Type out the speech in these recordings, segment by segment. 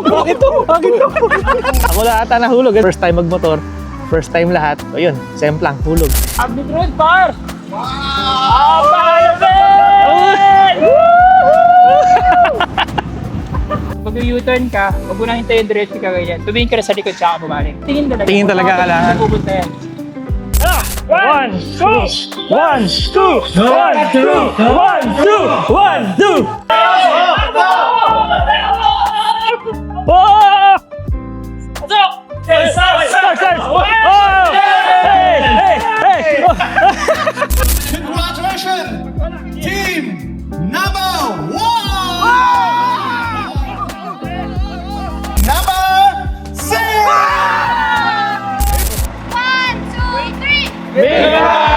Bakit to? Ako lang ata nahulog. First time magmotor. First time lahat. So yun, semplang, hulog. Abdul Par! Wow! Pag u-turn ka, huwag mo nang hintayin diretso ka ganyan. Tumingin ka na sa likod tsaka bumalik. Tingin talaga kailangan. Pupunta yan. 1, 2, 1, 2, 1, 2, 1, 2, 1, 2. Oh! Start! Oh! Hey! Congratulations, team number 1! Number 6! 1, 2, 3. Bigas!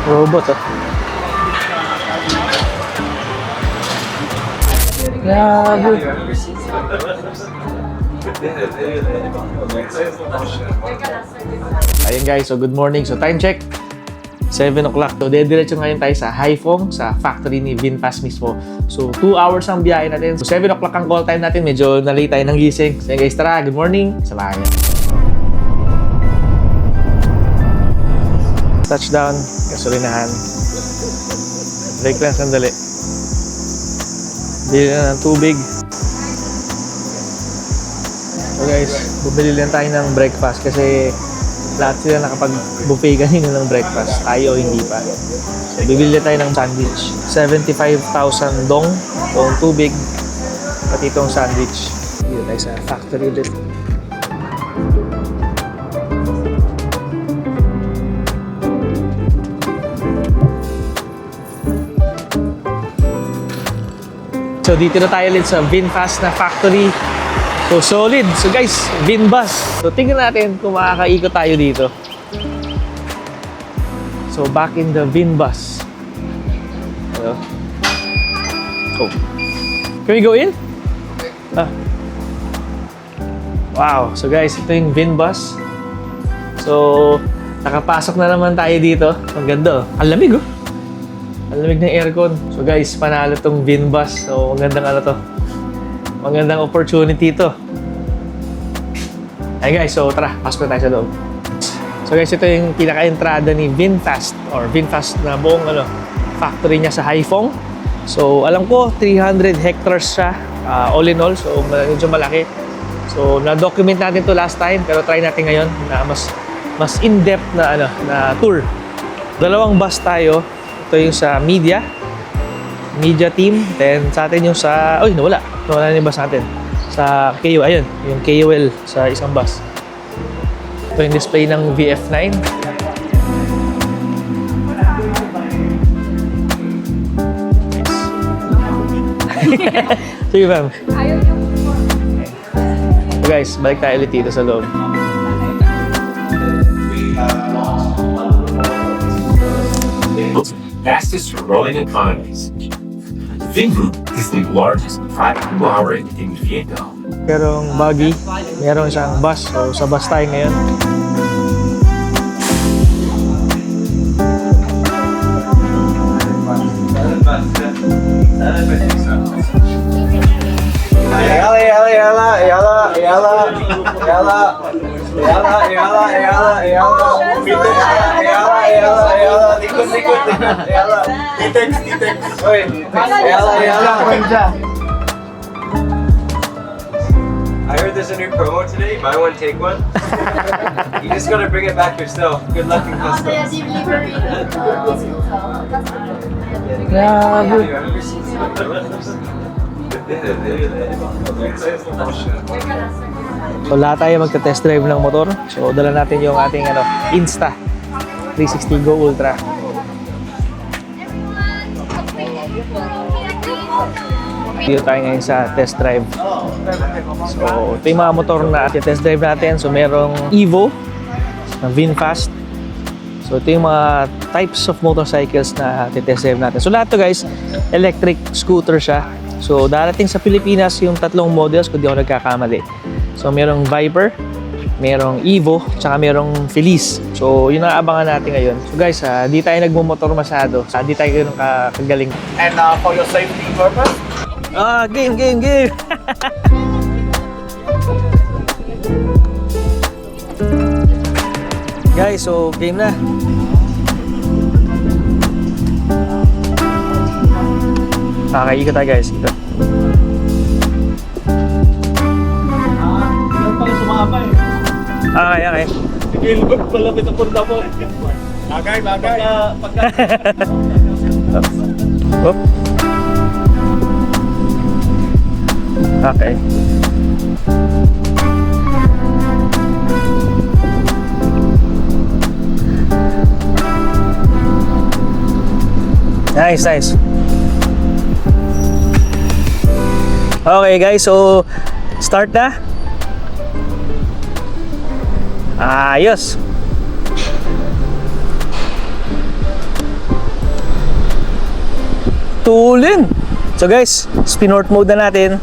Robot ah. Grabe. Ayun guys, so good morning. So time check, 7 o'clock. So dediretso ngayon tayo sa Haiphong, sa factory ni VinFast mismo. So 2 hours ang biyahe natin. So 7 o'clock ang call time natin. Medyo na-late tayo ng gising. So guys, tara, good morning. Samahan niyo. Touchdown, gasolinahan. Break lang sandali. Bili na ng tubig. So guys, bumili lang tayo ng breakfast kasi lahat sila nakapag-buffet kanina ng breakfast. Tayo hindi pa. So bibili tayo ng sandwich. 75,000 dong. Itong tubig. Pati itong sandwich. Dito tayo sa factory ulit. So dito na tayo ulit sa VinFast na factory. So solid. So guys, VinBus. So tingnan natin kung makakaikot tayo dito. So back in the VinBus. Hello. Oh. Can we go in? Ah. Wow. So guys, ito yung VinBus. So nakapasok na naman tayo dito. Ang ganda oh. Ang lamig oh. Ang lamig ng aircon. So guys, panalo tong VinBus. So magandang ano to. Magandang opportunity to. Ay guys, so tara, pasok na tayo sa loob. So guys, ito yung pinaka-entrada ni VinFast or VinFast na buong factory niya sa Haiphong. So alam ko 300 hectares siya all in all. So medyo malaki. So na-document natin to last time pero try natin ngayon na mas in-depth na na tour. Dalawang bus tayo. Ito yung sa media team, then sa atin yung sa nawala na yung bus natin sa KU, ayun yung KUL sa isang bus. Ito yung display ng VF9. Sige ma'am. So guys, balik tayo ulit dito sa loob. Fastest rolling economies. Vingroup is the largest private conglomerate in Vietnam. Merong buggy, meron siyang bus. So sa bus tayo ngayon. I heard there's a new promo today. Buy one, take one. You just gotta bring it back yourself. Good luck in customs. Grabe. So lahat tayo magta-test drive ng motor. So dala natin yung ating Insta 360 Go Ultra. Dito tayo ngayon sa test drive. So ito yung mga motor na test drive natin. So merong Evo na VinFast. So ito yung mga types of motorcycles na titest drive natin. So lahat to guys, electric scooter siya. So darating sa Pilipinas yung tatlong models kung di ako nagkakamali. So merong Viper, merong Evo, tsaka merong Feliz. So yun ang abangan natin ngayon. So guys, di tayo nagmumotor masyado. Di tayo ganun kagaling. And for your safety purpose, Game! Guys, so game na. Okay, ikot tayo guys. Ikot. Okay. Gilbert malapit ang punta mo. Bagay. Oop. Okay. Nice. Okay guys, so start na. Ayos. Tulin. So guys, spinort mode na natin.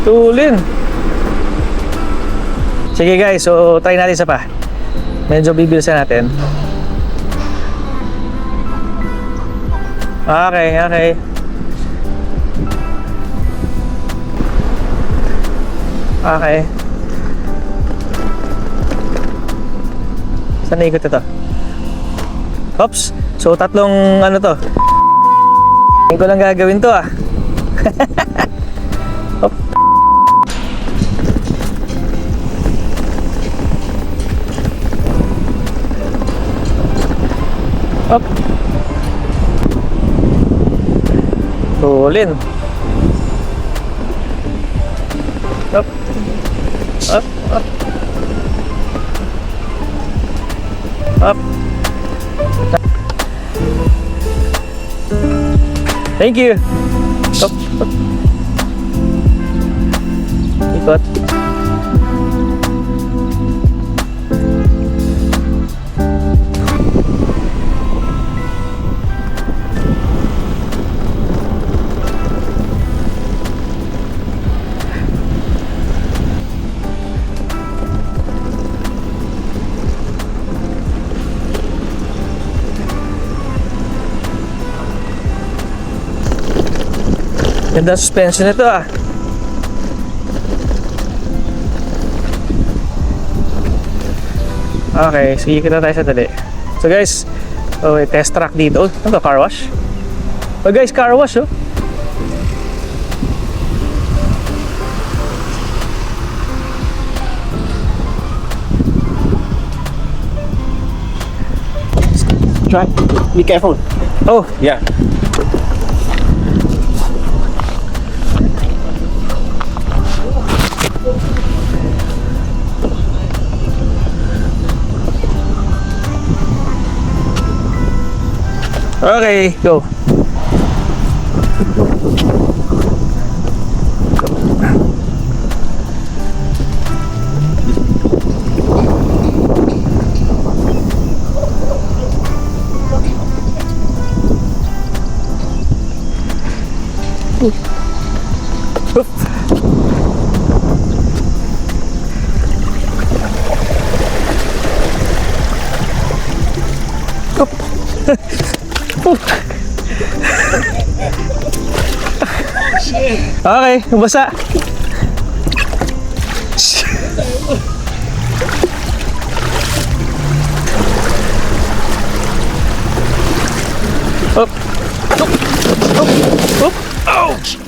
Tulin. Sige guys, so try natin isa pa. Medyo bibilisan natin. Okay. Saan na ikot ito? Oops. So tatlong ano to? Hindi ko lang gagawin to Hop. Hop. Tulin. Hop. Up. Thank you. Up. Ikot. Ganda suspension nito Okay, sige kita tayo sa dali. So guys, test track dito. Ano to, car wash? Guys, car wash try. Be careful. Oh, Yeah. okay, go. Oop. Okay, basa. Up. Up. Ouch.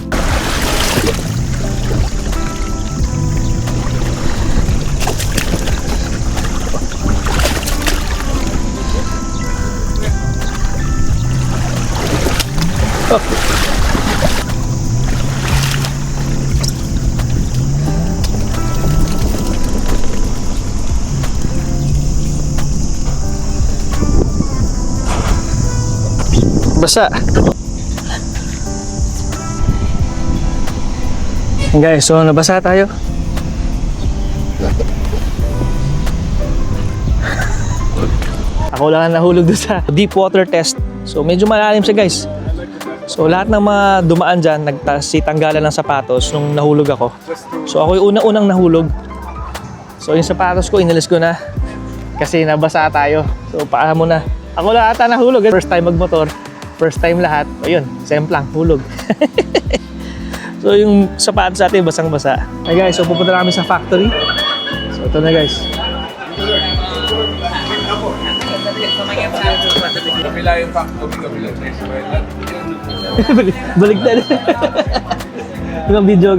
Basa. Guys, so nabasa tayo. Ako lang ang nahulog doon sa deep water test. So medyo malalim siya guys. So lahat ng mga dumaan dyan, nagtanggalan ng sapatos nung nahulog ako. So ako yung unang nahulog. So yung sapatos ko, inalis ko na. Kasi nabasa tayo. So paa mo na. Ako lang ata nahulog. First time magmotor. First time lahat. Ayun, semplang, hulog. So yung sapatos natin basang-basa. Hey guys, so pupunta namin sa factory. So ito na guys. Kabila yung factory, kabila yung eskwela. Baligtad. Yung video.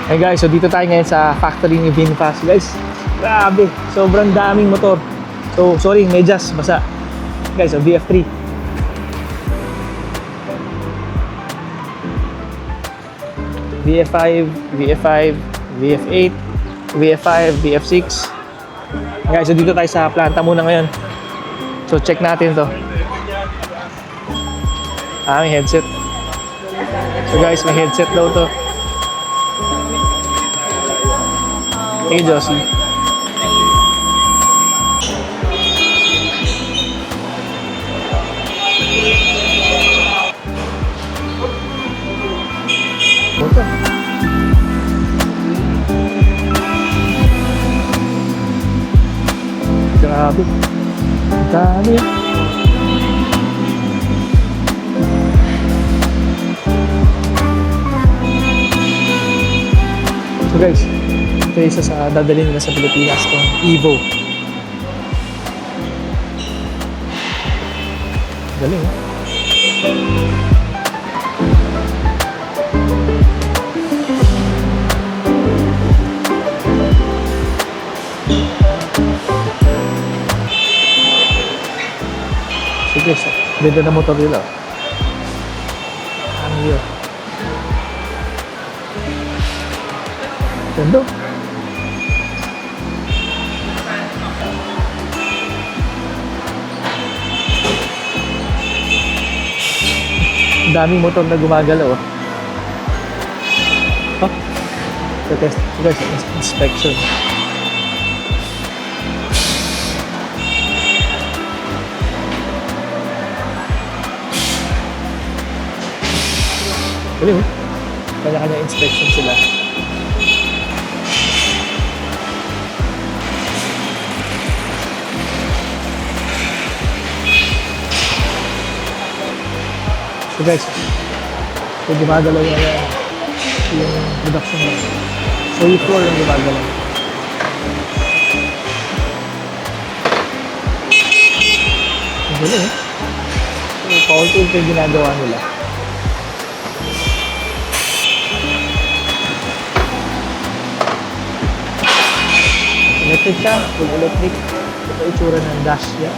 Hey guys, so dito tayo ngayon sa factory ni VinFast guys. Grabe, sobrang daming motor. So sorry, medyas, basa. Guys, so VF3. VF5, VF5, VF8, VF5, VF6. Guys, so dito tayo sa planta muna ngayon. So check natin to. May headset. So guys, may headset daw to. Hey Josie. Ito. Grabe. Ang dami. So guys, ito isa sa dadalhin nila sa Pilipinas, itong Evo. Galing, ha? So guys, ganda na motor nila. Ano yun? Ganda. Ang daming motor na gumagalaw. Oh, so test guys, inspection. Galing, oh. Kanya-kanya inspection sila. So guys, so gumagalaw yung production na. So yung floor yung gumagalaw. Ang galing, eh. So paulit-ulit yung ginagawa nila. Electric siya, full electric. Ito itsura ng dash niya.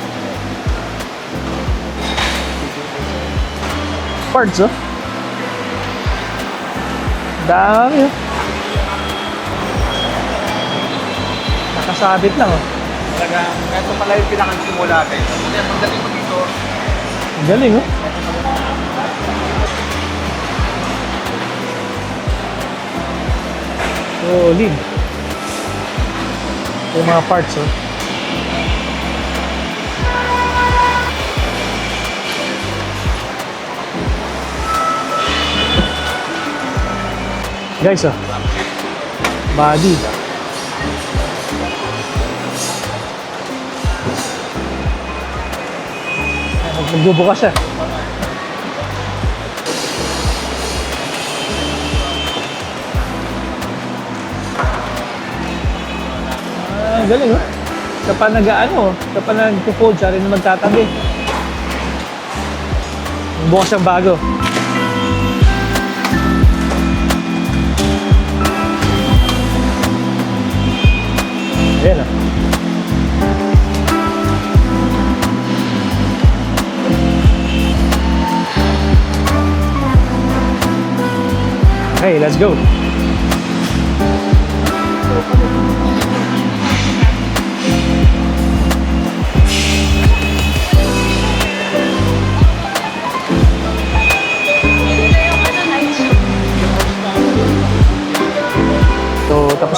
Parts, oh. Dami, oh. Nakasabit lang, oh. Talaga, ito pala yung pinakasimula natin. Kaya pagdating mo dito, Ang galing, oh. Solid. Yung mga parts, oh. Guys, oh. Body. Magbubukas siya. Galing, oh. Kapag nag-ano, kapag nag-fold siya rin magtatabi. Bukas siyang bago. Ayan, oh. Hey, let's go.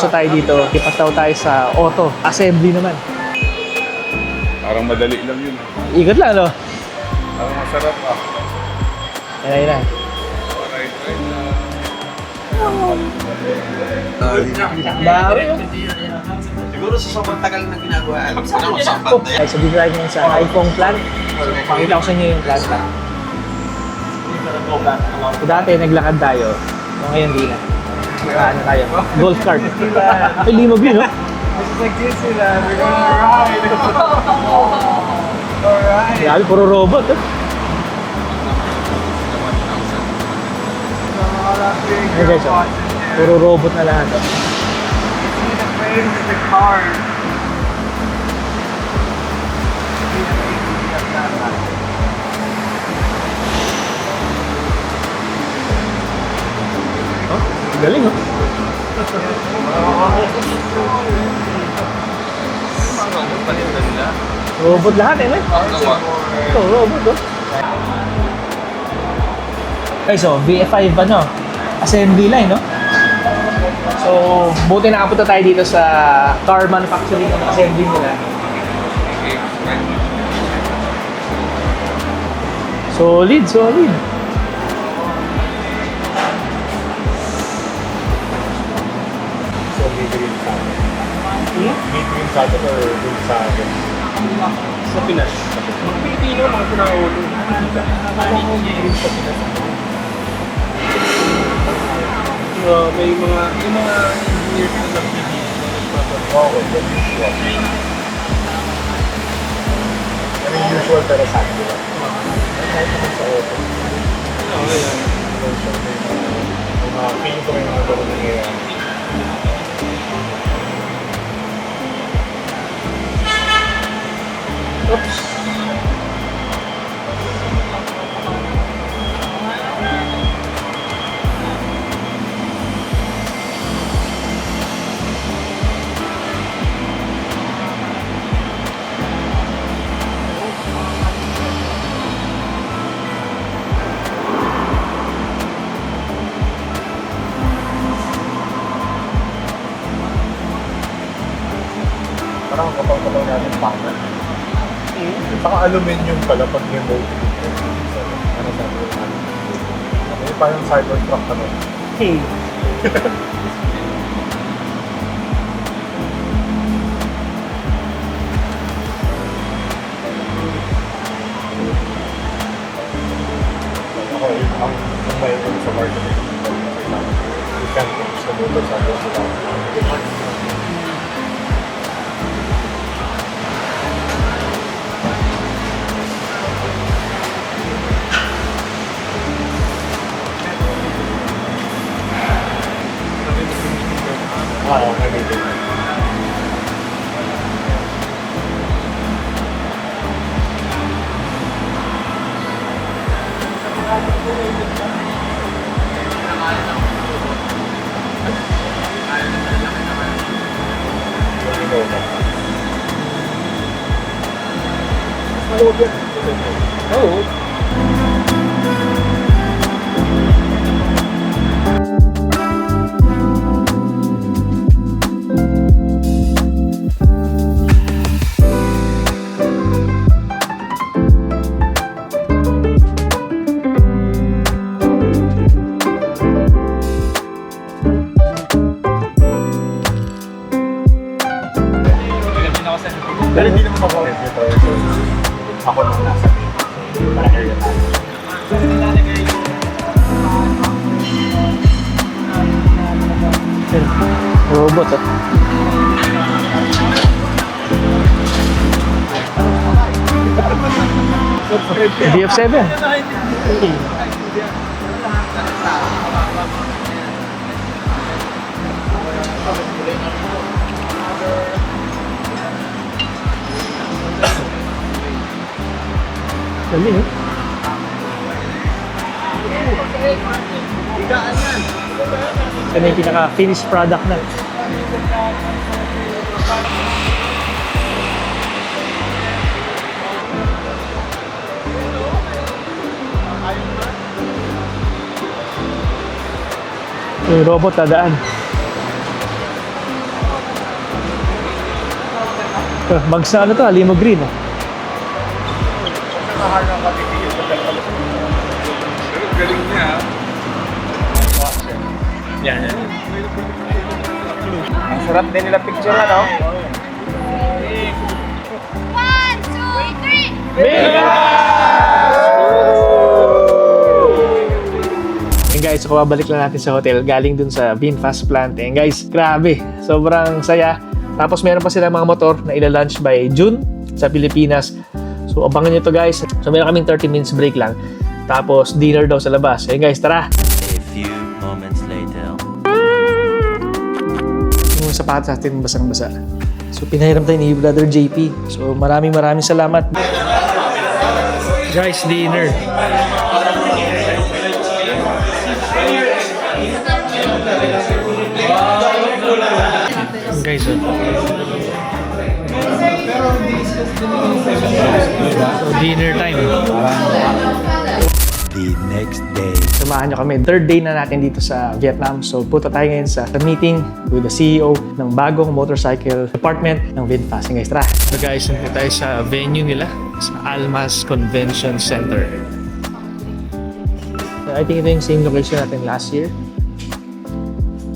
negosyo tayo dito. Ipas daw tayo sa auto. Assembly naman. Parang madali lang yun. Ikot lang, no? Parang masarap ah. Ayan na. Right na. Bawi, oh. Siguro sa sobrang tagal na ginagawa. Ano sa pantay? Ay, sabihin tayo ngayon sa iPhone plan. Pakita ko sa inyo yung plan pa. So, dati naglakad tayo. So, ngayon di na. Ano tayo? Golf cart. Ay, limog yun, no? Like this, we're gonna ride. Alright. Grabe, puro robot, eh. Ayan guys, oh. Puro robot na lahat, oh. See the frames of the car. Oh, galing, oh. Robot lahat, eh, no? Ito, robot, oh. Okay, so, VF5, ano? Assembly line, no? So, buti nakapunta tayo dito sa car manufacturing ng assembly nila. Solid, solid. So, may green sa atin. May green sa atin or green sa atin? Sa Pinas. Mga Pilipino, mga pinaulo. Green sa Pinas. May mga engineers na nagpipili. Oo, yung usual. Pero yung usual pero sa atin. Kahit naman sa auto. Oo, yan. May mga feeling ko may mga gano'n nangyayari. Oops. Parang kapag-kapag natin pangat. Saka aluminum pala pag may mold. Ano sabi ko? Ano parang Cybertruck naman. Ako yung ang may sa marketing. You can't fix the motorcycle without. Oo, maybe. Oo. Pero hindi naman ako editor. Ako nang nasa para area manager. Robot, oh. DF7. Galing, eh. Ito na yung pinaka-finished product na. Yung robot dadaan. So, mags na ano to, limo green. Oh. Galing niya. Yan. Ang sarap din nila picture na, no? 1, 2, 3. And guys, so babalik lang natin sa hotel galing dun sa VinFast plant. And guys, grabe, sobrang saya. Tapos meron pa sila mga motor na ila-launch by June sa Pilipinas. So abangan nyo to guys. So meron kaming 30 minutes break lang. Tapos dinner daw sa labas. And guys, tara! A few moments later. Yung sapatos natin basang-basa. So pinahiram tayo ni Brother JP. So maraming salamat. Guys, dinner. Guys, so dinner time. The next day. Samahan nyo kami. Third day na natin dito sa Vietnam. So, punta tayo ngayon sa meeting with the CEO ng bagong motorcycle department ng VinFast. Guys, tara! So guys, nandito tayo sa venue nila sa Almas Convention Center. I think ito yung same location natin last year.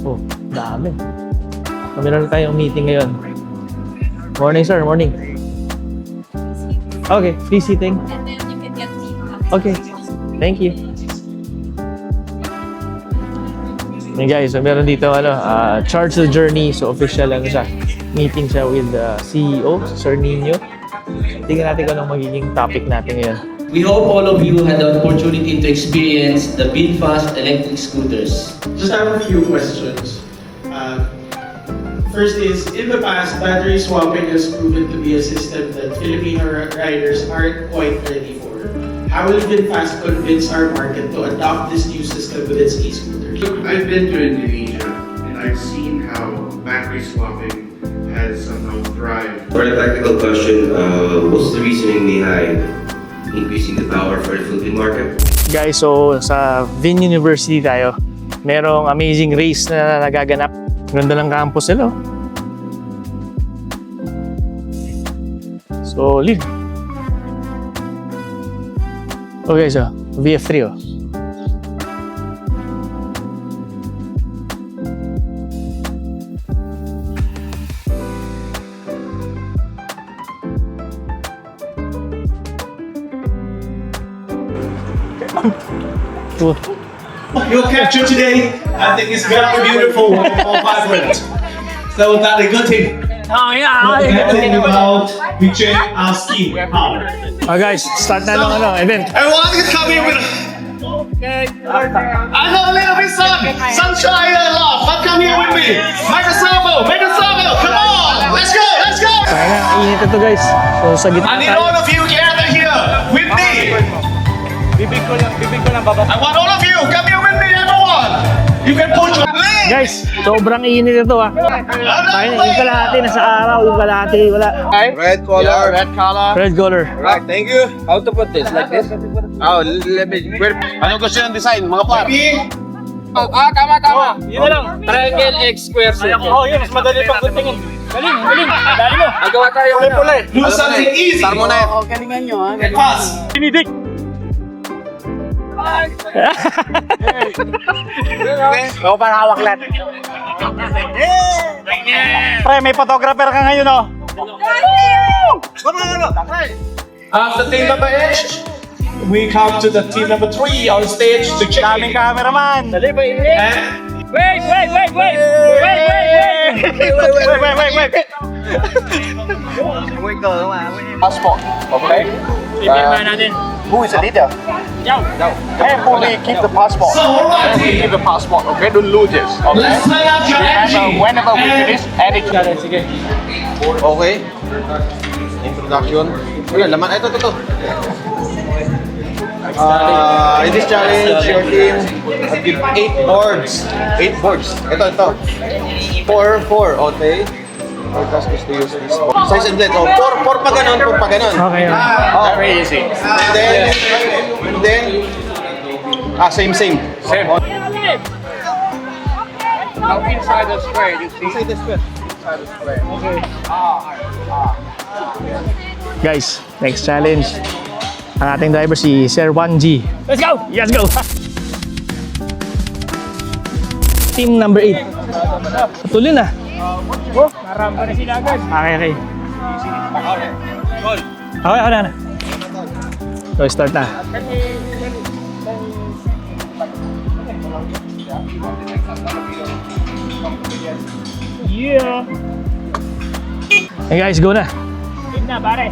Oh, dami. So, meron na tayong meeting ngayon. Morning, sir. Morning. Okay, free seating. And then you can get seat. Okay, thank you. And guys, so meron dito Charge the Journey. So official lang siya. Meeting siya with the CEO, Sir Nino. Tingnan natin kung anong magiging topic natin ngayon. We hope all of you had the opportunity to experience the VinFast electric scooters. Just have a few questions. First is, in the past, battery swapping has proven to be a system that Filipino riders aren't quite ready for. How will VinFast convince our market to adopt this new system with its e-scooters? I've been to Indonesia and I've seen how battery swapping has somehow thrived. For the technical question, what's the reasoning behind increasing the power for the Philippine market? Guys, so sa Vin University tayo, merong amazing race na nagaganap. Ganda ng campus nila. Solid. Okay, so VF3 oh. Your capture today, I think it's very beautiful and vibrant. So that's a good thing. Oh, yeah. Good thing about Vichay Ski Power. Oh guys, start na ng event. Everyone can come here with I know a little bit sunshine and love, but come here with me. Make a circle, come on, let's go. Kaya na, init ito guys. So sa gitna I need tayo. all of you gather here with me. Bibig ko lang babasa. I want all of you, come here with me, everyone. You can put your leg. Guys, sobrang init ito ah. Kaya na, yung kalahati nasa araw, yung kalahati wala. Red color. Red color. Red color. Right, thank you. How to put this? Like this? Oh, let me. Anong gusto yung design, mga par? Tama. Yun na lang. Triangle X square circle. Oh, yun. Mas madali pang kuntingin. Galing. Dali mo. Magawa tayo. Do something easy. Start mo na eh. And pass. Pinidik! Ako pa nakawaklat. Pre, may photographer ka ngayon, oh. After team number 8, we come to the team number 3 on stage to check Daming cameraman. Dali ba ini? And Wait. Passport, okay? Ipirma natin. Who is the leader? Yaw. Carefully keep the passport. so alright Carefully team, keep the passport, okay? Don't lose this, okay? let's play out your energy. Whenever we And finish, anything. Sige. Okay. Introduction. Wala, laman. Ito. In this challenge, your team will give 8 boards. 8 boards. Ito. 4, okay? Our task is to use this board. Size and blend. So, 4 pa ganon. Okay. Oh, very easy. And then, same. Now inside the square, you see? Inside the square. Okay. Guys, next challenge. Ang ating driver si Sir 1G. Let's go! Let's go! Team number 8. Patuloy na. Oh, maramba na sila agad. Okay. Okay na. So, start na. Yeah! Hey guys, go na. Yun na, pare.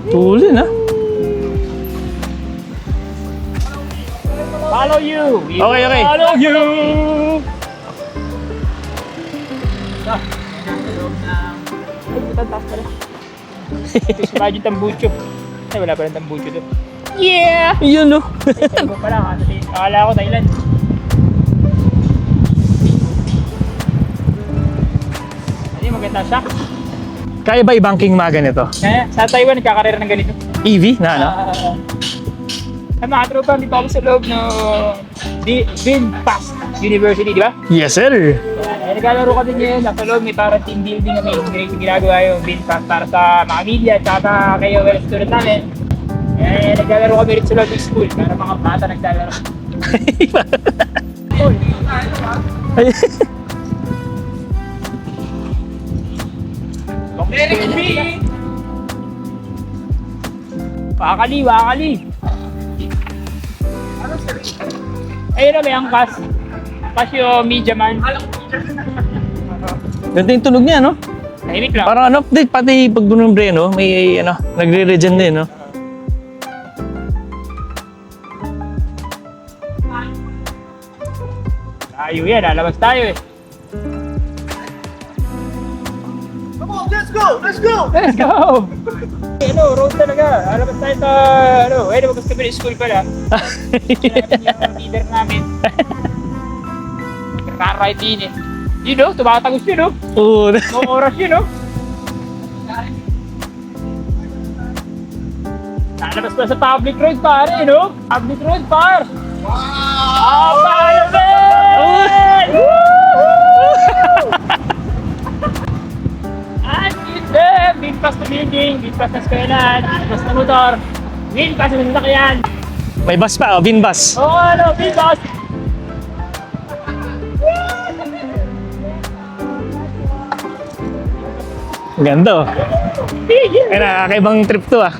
Tuloy na. Follow you! Okay. Follow you! Taas pala. Ito si Majin Tambucho. Ay, wala pa rin Tambucho doon. Yeah! Yun no. Iba pala, akala ko Thailand. Ay, maganda siya. Kaya ba i-banking mga ganito? Kaya, sa Taiwan, nagkakarera ng ganito. EV na ano? Ay, mga tropa, dito ako sa loob ng VinFast University, di ba? Yes sir. Naglalaro kami ngayon, nasa loob may parang team building na may ginagawa yung VinFast para sa mga media at saka kayo well student namin. Naglalaro kami rin sa loob ng school para mga bata naglalaro. Wakali! Ayun na, may angkas. Angkas yung media man. Ganda yung tunog niya, no? Tahimik lang. Parang ano, pati pag bunumbre, no? May ano, nagre-regen din, no? Tayo yan, lalabas tayo eh. Let's go! Ano, road talaga. Lalabas tayo sa, magkas kami ng school pala. Sinabi yung leader namin. Nagka-ride din eh. Yun o, tumatagos yun o. Oo. Noong oras yun o. Lalabas pa sa public road pare, no? Public road par! Wow! Palabas! At ito, VinFast na building, VinFast na eskwelahan, VinFast na motor, VinFast na sasakyan. May bus pa, VinBus. Oo, VinFast! Ganda, oh. Kaya nakakaibang trip to, ah.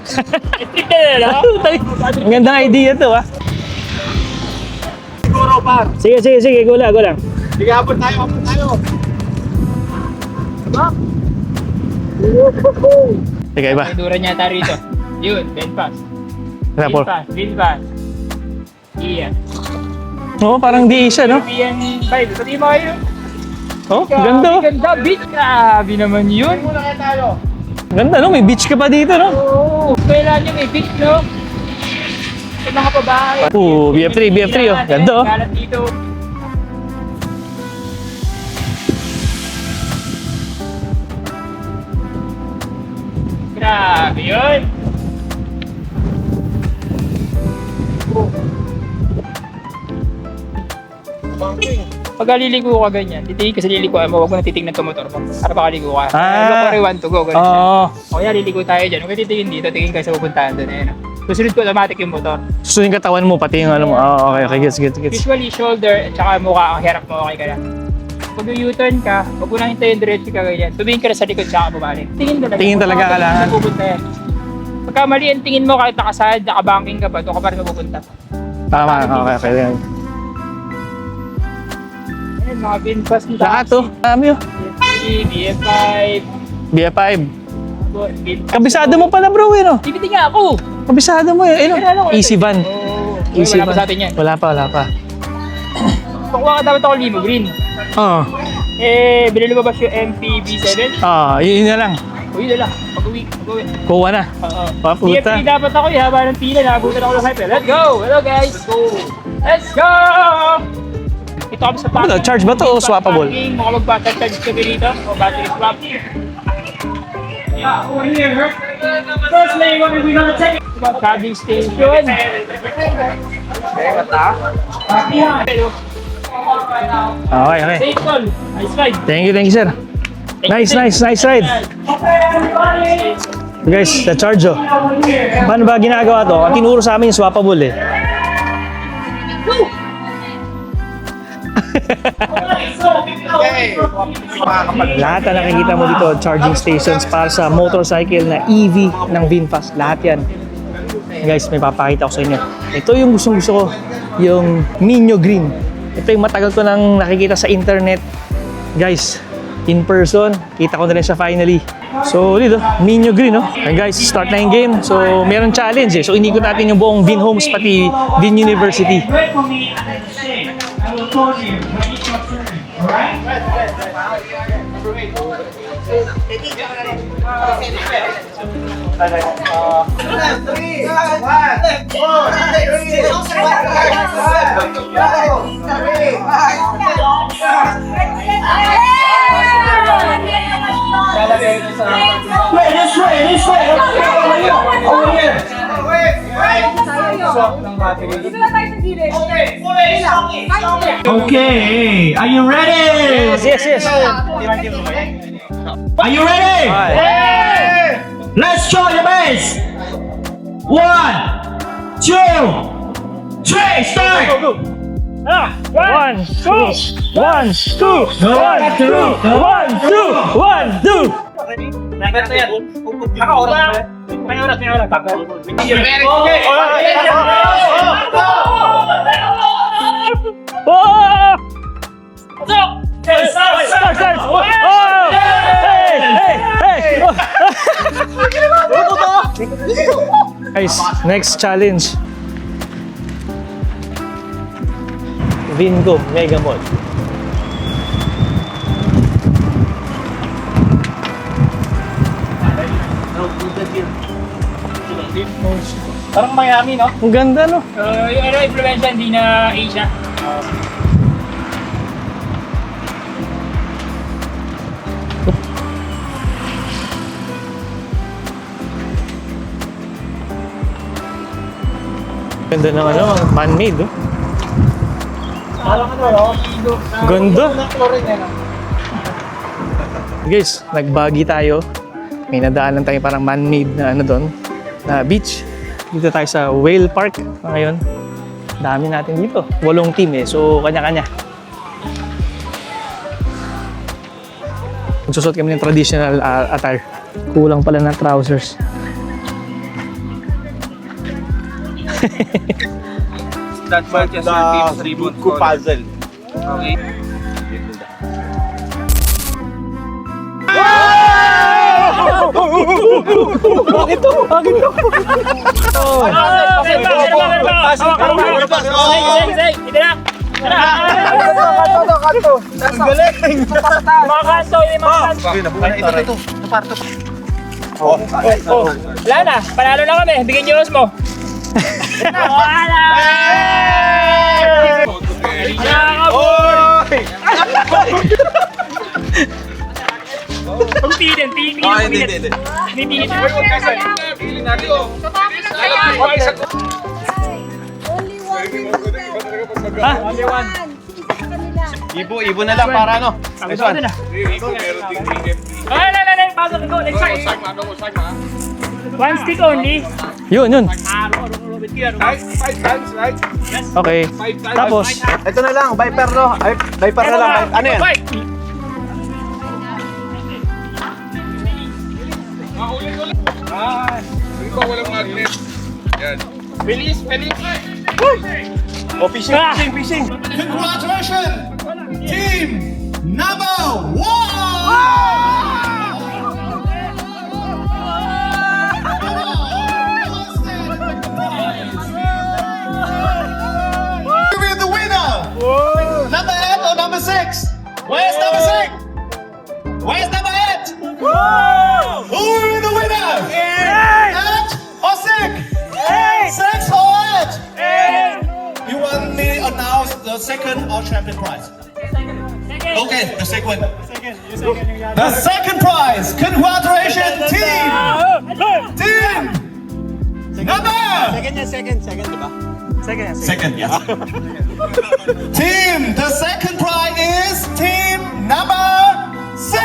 Trip na no? Ang gandang idea to, ah. Siguro, par. Sige, go lang. Sige, abot tayo. Sige, iba. May dura niya tayo rito. Yun, VinFast. Ano po? VinFast. Iya. Oo, parang di siya, no? European vibe. Pati mo kayo. Oh, ganda, oh. Ganda, beach. Grabe naman yun. Ganda, no? May beach ka pa dito, no? Oo. Kailan niyo may beach, no? Sa mga pabahay. Oo, BF3, oh. Ganda, oh. Kalat dito. Grabe yun. Pag aliligo ka ganyan, titigil ka sa liliguan mo, huwag mo na titignan sa motor mo. Para makaligo ka. Look where you want to go, ganun siya. Oo. O kaya liligo tayo dyan, huwag titigin dito, tigin ka sa pupuntahan doon. Ayun. Susunod ko automatic yung motor. Susunod yung katawan mo, pati yung ano mo. Oo, okay, gets. Usually shoulder at saka mukha ang harap mo, okay ka na. Pag U-turn ka, huwag mo lang hintayin diretso ka ganyan. Tumingin ka na sa likod tsaka bumalik. Tingin talaga kailangan. Pupunta yan. Pagka mali ang tingin mo, kahit nakasahad, nakabanking ka pa, doon ka pa rin mapupunta. Tama, okay. Ayun, mga VinFast na Lahat, oh. Dami, oh. BF5, BF5. VinFast. Kabisado mo pala, bro, eh, no? Tibiti nga ako! Kabisado mo, eh, no? Easy van. Oo. Easy Wala pa van. sa atin yan. Wala pa. Pakuha ka dapat ako limo green. Oo. Binili mo ba yung MPV7? Yun na lang. O yun na lang. Pag-uwi. Kuha na. Oo. Papunta. DFP dapat ako eh, haba ng pila, naabutan ako ng hyper. Let's go! Hello guys! Let's go! Ito kami sa parking. Ano, charge ba to o swappable? Parking, mukhang magpa-charge kami dito. O battery swap. Yeah, over here. Firstly, what are we gonna check? Charging station. Okay, okay. Safe call. Nice ride. Thank you, sir. Nice ride. Guys, the charge oh. Paano ba ginagawa to? Ang tinuro sa amin yung swappable eh. Lahat na nakikita mo dito, charging stations para sa motorcycle na EV ng VinFast. Lahat yan. Guys, may papakita ko sa inyo. Ito yung gusto ko, yung Mino Green. Ito yung matagal ko nang nakikita sa internet. Guys, in person, kita ko na rin siya finally. So, dito, Mino Green, no? And guys, start na yung game. So, meron challenge eh. So, inikot natin yung buong Vin Homes pati Vin University. Wait for me and then say, I will call you when it's your turn. Alright? Okay, are you ready? Yes. Are you ready? Let's show your base. 1, 2, 3, start. 1, 2, 1, 2, 1, 2, 1, 2. Guys, next challenge. Vingo Mega Mall. Parang Miami, no? Ang ganda, no? Yung implementation, hindi na Asia. Ganda ng man-made, oh. Parang no? Ganda. Guys, nagbagi tayo. May nadaanan tayo parang man-made na doon, na beach. Dito tayo sa Whale Park ngayon. Dami natin dito. 8 team eh. So, kanya-kanya. Magsusot kami ng traditional attire. Kulang pala ng trousers. That's why just team's ribbon puzzle. Okay. Bakit to? Wala na, panalo na kami. Bigyan niyo os mo. Wala! Tingin. Ibo na lang para ano? Next one. Ay, pasok ko. Next time. One stick only. Yun. Okay. Tapos, Ito na lang, Viper no? Viper na lang. Ano yan? Walang magnet. Yan. Bilis. Oh, fishing. Congratulations, team number 1. Who is the winner? Number 8 or number 6? Where's number 6? Where's number 8? Who is the winner? 8 or 6? 6 or 8? You want me to announce the second or champion prize? Okay, the second. The second prize. Congratulations, team. Team number. Second, diba? Second, yes. Team, the second prize is team number 6.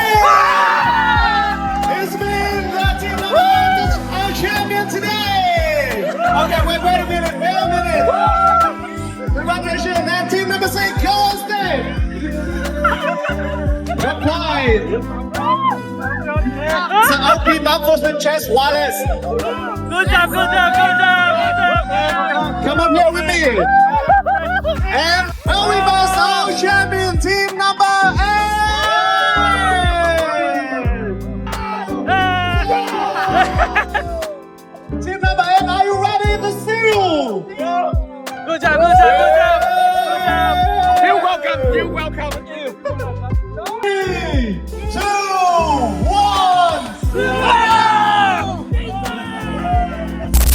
It's been the team number 8 is our champion today. Okay, wait a minute. Congratulations, and team number 6, go on stage. Reply. Sa upkeep up for the chest, Wallace. Good job. Come up here with me. And we must our champion, team number 8. Team number 8, are you ready to see you? Good job. You're welcome. 3, 2, 1.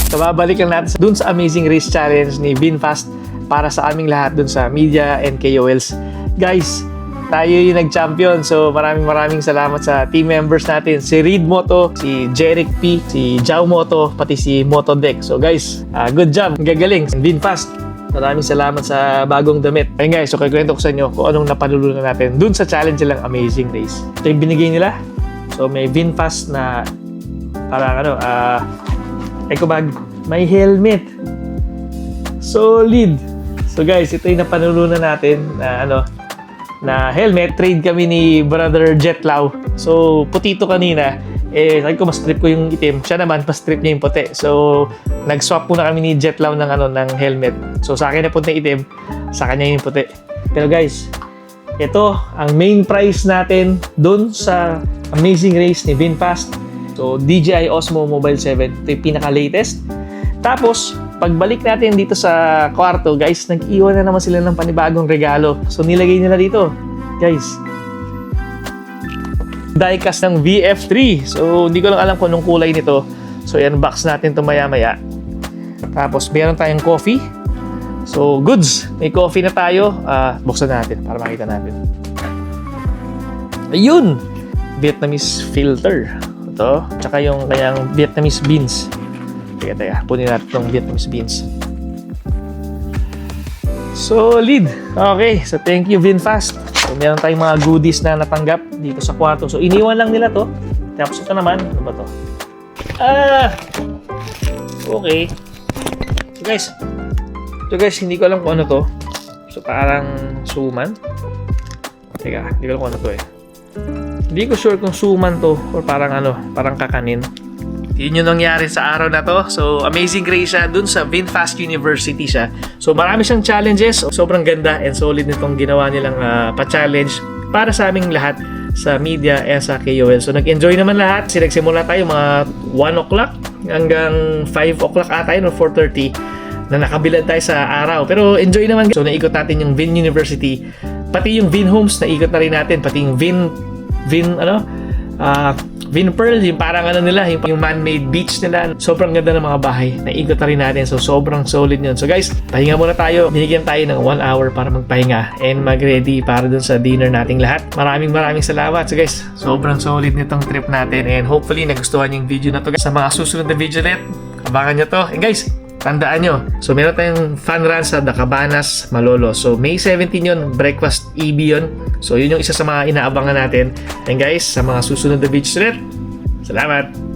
So babalikan natin dun sa Amazing Race Challenge ni VinFast para sa aming lahat dun sa media and KOLs. Guys, tayo yung nag-champion. So maraming salamat sa team members natin. Si Reed Moto, si Jeric P, si Jao Moto, pati si Motodeck. So guys, good job. Gagaling. VinFast, maraming salamat sa bagong damit. Ayun guys, so kikwento ko sa inyo kung anong napalulunan natin dun sa challenge nilang Amazing Race. Ito yung binigay nila. So may VinFast na parang eco bag, may helmet. Solid. So guys, ito yung napanulunan natin na helmet. Trade kami ni Brother Jetlaw. So puti ito kanina. Sabi ko mas trip ko yung itim. Siya naman pas trip niya yung puti. So nag-swap muna kami ni Jetlaw ng helmet. So sa akin na puti itim, sa kanya yung puti. Pero guys, ito ang main prize natin doon sa Amazing Race ni VinFast. So, DJI Osmo Mobile 7. Ito yung pinaka-latest. Tapos, pagbalik natin dito sa kwarto, guys, nag-iwan na naman sila ng panibagong regalo. So, nilagay nila dito. Guys, diecast ng VF3. So, hindi ko lang alam kung anong kulay nito. So, i-unbox natin ito maya-maya. Tapos, meron tayong coffee. So, goods. May coffee na tayo. Buksan natin para makita natin. Ayun! Vietnamese filter. Ito. Tsaka yung kanyang Vietnamese beans. Teka. Punin natin itong Vietnamese beans. Solid! Okay. So, thank you, VinFast. So, meron tayong mga goodies na natanggap dito sa kwarto. So, iniwan lang nila to. Tapos ito naman. Ano ba to? Okay. So, guys, hindi ko alam kung ano to. So, parang suman. Teka, hindi ko alam kung ano to eh. Hindi ko sure kung suman to or parang parang kakanin. Yun yung nangyari sa araw na to. So, Amazing Race siya. Dun sa VinFast University siya. So, marami siyang challenges. Sobrang ganda and solid nitong ginawa nilang pa-challenge para sa aming lahat sa media and sa KOL. So, nag-enjoy naman lahat. Nagsimula tayo mga 1 o'clock hanggang 5 o'clock ata yun or 4:30 na nakabilad tayo sa araw. Pero enjoy naman. So, naikot natin yung Vin University. Pati yung Vin Homes, naikot na rin natin. Pati yung Vin Pearl, yung parang nila, yung man-made beach nila. Sobrang ganda ng mga bahay. Naikot na rin natin. So, sobrang solid yun. So, guys, pahinga muna tayo. Binigyan tayo ng 1 hour para magpahinga and mag-ready para dun sa dinner nating lahat. Maraming salamat. So, guys, sobrang solid nitong trip natin and hopefully nagustuhan yung video na to. Guys, sa mga susunod na video ulit, abangan nyo to. And guys, tandaan nyo, so meron tayong fun run sa Dacabanas, Malolos. So May 17 yun, breakfast EB yun. So yun yung isa sa mga inaabangan natin. And guys, sa mga susunod na videos ulit, salamat!